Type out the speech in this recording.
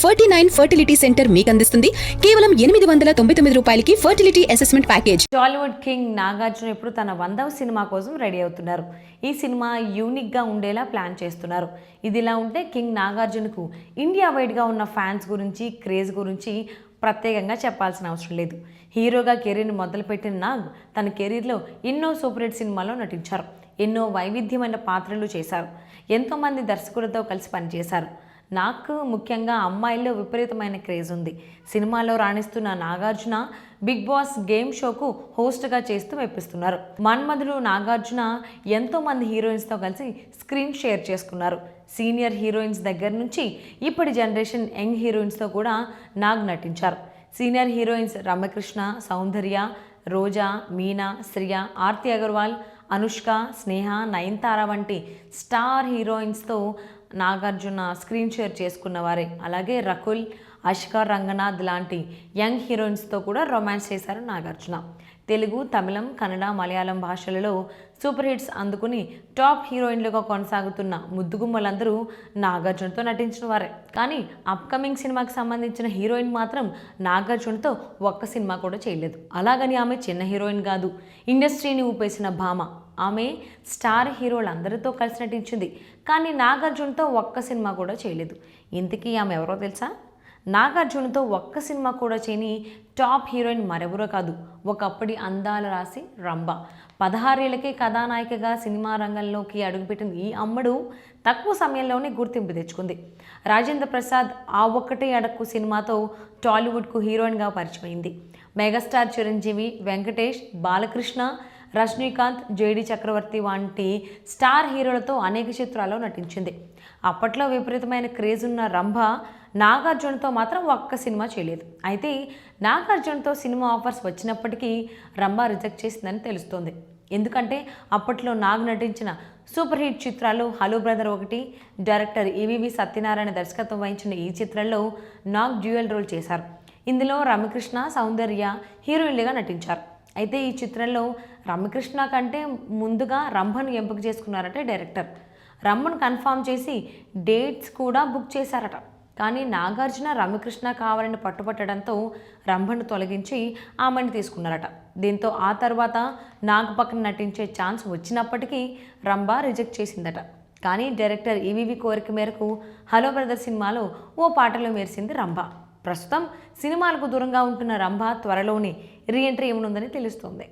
49 fertility centre మీకు అందిస్తుంది కేవలం 899 రూపాయలకి fertility assessment package. Tollywood king Nagarjuna ఇప్పుడు తన 100వ సినిమా కోసం రెడీ అవుతున్నారు. ఈ సినిమా యూనిక్గా ఉండేలా ప్లాన్ చేస్తున్నారు. ఇదిలా ఉంటే కింగ్ నాగార్జునకు ఇండియా వైడ్గా ఉన్న ఫ్యాన్స్ గురించి, క్రేజ్ గురించి ప్రత్యేకంగా చెప్పాల్సిన అవసరం లేదు. హీరోగా కెరీర్ని మొదలుపెట్టిన నాగ్ తన కెరీర్లో ఎన్నో సూపర్ హిట్ సినిమాల్లో నటించారు. ఎన్నో వైవిధ్యమైన పాత్రలు చేశారు. ఎంతోమంది దర్శకులతో కలిసి పనిచేశారు. నాకు ముఖ్యంగా అమ్మాయిల్లో విపరీతమైన క్రేజ్ ఉంది. సినిమాలో రాణిస్తున్న నాగార్జున బిగ్ బాస్ గేమ్ షోకు హోస్ట్గా చేస్తూ మెప్పిస్తున్నారు. మన్మధుడు నాగార్జున ఎంతోమంది హీరోయిన్స్తో కలిసి స్క్రీన్ షేర్ చేసుకున్నారు. సీనియర్ హీరోయిన్స్ దగ్గర నుంచి ఇప్పటి జనరేషన్ యంగ్ హీరోయిన్స్తో కూడా నాగ్ నటించారు. సీనియర్ హీరోయిన్స్ రమ్యకృష్ణ, సౌందర్య, రోజా, మీనా, శ్రియ, ఆర్తి అగర్వాల్, అనుష్క, స్నేహ, నయనతార వంటి స్టార్ హీరోయిన్స్తో నాగార్జున స్క్రీన్ షేర్ చేసుకున్న వారే. అలాగే రకుల్, అష్కా రంగనాథ్ లాంటి యంగ్ హీరోయిన్స్తో కూడా రొమాన్స్ చేశారు నాగార్జున. తెలుగు, తమిళం, కన్నడ, మలయాళం భాషలలో సూపర్ హిట్స్ అందుకుని టాప్ హీరోయిన్లుగా కొనసాగుతున్న ముద్దుగుమ్మలందరూ నాగార్జునతో నటించిన వారే. కానీ అప్కమింగ్ సినిమాకి సంబంధించిన హీరోయిన్ మాత్రం నాగార్జునతో ఒక్క సినిమా కూడా చేయలేదు. అలాగని ఆమె చిన్న హీరోయిన్ కాదు, ఇండస్ట్రీని ఊపేసిన భామ. ఆమె స్టార్ హీరోలందరితో కలిసి నటించింది. కానీ నాగార్జునతో ఒక్క సినిమా కూడా చేయలేదు. ఇంతకీ ఆమె ఎవరో తెలుసా? నాగార్జునతో ఒక్క సినిమా కూడా చేయని టాప్ హీరోయిన్ మరెవరో కాదు, ఒకప్పటి అందాల రాశి రంభ. 16 ఏళ్లకే కథానాయికగా సినిమా రంగంలోకి అడుగుపెట్టిన ఈ అమ్మడు తక్కువ సమయంలోనే గుర్తింపు తెచ్చుకుంది. రాజేంద్ర ప్రసాద్ ఆ ఒక్కటే అడక్కు సినిమాతో టాలీవుడ్కు హీరోయిన్గా పరిచయమైంది. మెగాస్టార్ చిరంజీవి, వెంకటేష్, బాలకృష్ణ, రజనీకాంత్, జేడి చక్రవర్తి వంటి స్టార్ హీరోలతో అనేక చిత్రాల్లో నటించింది. అప్పట్లో విపరీతమైన క్రేజ్ ఉన్న రంభ నాగార్జునతో మాత్రం ఒక్క సినిమా చేయలేదు. అయితే నాగార్జునతో సినిమా ఆఫర్స్ వచ్చినప్పటికీ రంభ రిజెక్ట్ చేసిందని తెలుస్తోంది. ఎందుకంటే అప్పట్లో నాగ్ నటించిన సూపర్ హిట్ చిత్రాలు hello brother 1, director EVV Satyanarayana దర్శకత్వం వహించిన ఈ చిత్రంలో నాగ్ డ్యూయల్ రోల్ చేశారు. ఇందులో రమ్యకృష్ణ, సౌందర్య హీరోయిన్లుగా నటించారు. అయితే ఈ చిత్రంలో రమ్యకృష్ణ కంటే ముందుగా రంభను ఎంపిక చేసుకున్నారట డైరెక్టర్. రంభను కన్ఫామ్ చేసి డేట్స్ కూడా బుక్ చేశారట. కానీ నాగార్జున రమ్యకృష్ణ కావాలని పట్టుపట్టడంతో రంభను తొలగించి ఆమెను తీసుకున్నారట. దీంతో ఆ తర్వాత నాగ్ పక్కన నటించే ఛాన్స్ వచ్చినప్పటికీ రంభ రిజెక్ట్ చేసిందట. కానీ డైరెక్టర్ ఈవీవి కోరిక మేరకు హలో బ్రదర్ సినిమాలో ఓ పాటలో మెరిసింది రంభ. ప్రస్తుతం సినిమాలకు దూరంగా ఉంటున్న రంభ త్వరలోనే రీఎంట్రీ ఇవ్వనుందని తెలుస్తోంది.